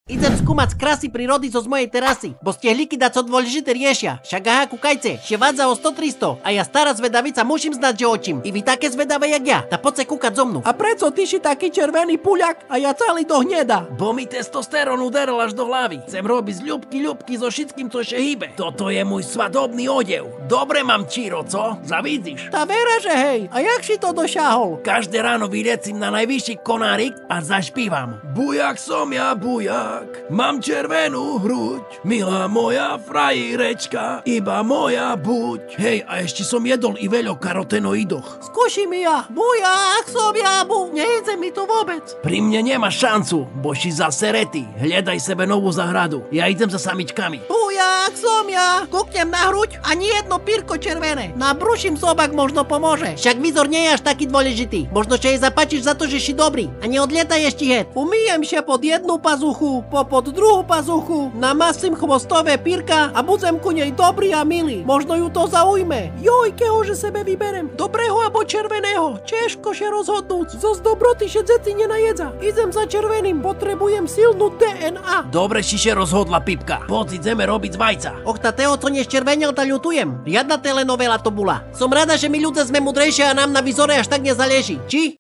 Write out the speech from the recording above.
Idem skúmať krásy prírody zo mojej terasy, bo stehlíky dá co dôležité riešia. Však aha, kúkajte, še vádza o 100-300 a ja stará zvedavica musím znať, že očím. I vy také zvedavé jak ja, tá poďte kúkať zo mnou. A prečo ty si taký červený puľak a ja celý do hneda? Bo mi testosterón uderil až do hlavy. Chcem robiť ľubky so všetkým, čo še hýbe. Toto je môj svadobný odev. Dobre mám číro, co? Zavidíš? Tá vera, že hej. A jak si to došahol? Každé ráno vyliecím na najvyšší konárik a zašpívam. Bujak som ja, bujak. Mám červenú hruď, milá moja frajírečka, iba moja buď. Hej, a ešte som jedol i veľo karotenoidoch. Skúši mi ja, bujak som ja, nejde mi to vôbec. Pri mne nemáš šancu, bo si zase rety. Hľadaj sebe novú zahradu, ja idem za samičkami. Bujak som ja, kúknem na hruď, ani jedno pírko červené. Nabruším sobak možno pomôže. Však výzor nie je až taký dôležitý. Možno že jej zapáčiš za to, že si dobrý a neodlietaj ešte het. Umýjem sa pod jednu pazuchu, pod druhú pazuchu, namasím chvostové pírka a budem ku nej dobrý a milý. Možno ju to zaujme. Jojkeho, že sebe vyberem. Dobrého alebo červeného. Češko še rozhodnúť. Zo dobroty še dzeci nenajedza. Idem za červeným, potrebujem silnú DNA. Dobre si še rozhodla, Pipka. Poď ideme robiť z vajca. Och, ta Teo, co neščervenil, ta ľutujem. Riadna telenovela to bola. Som rada, že my ľudia sme mudrejšie a nám na výzore až tak nezáleží. Či?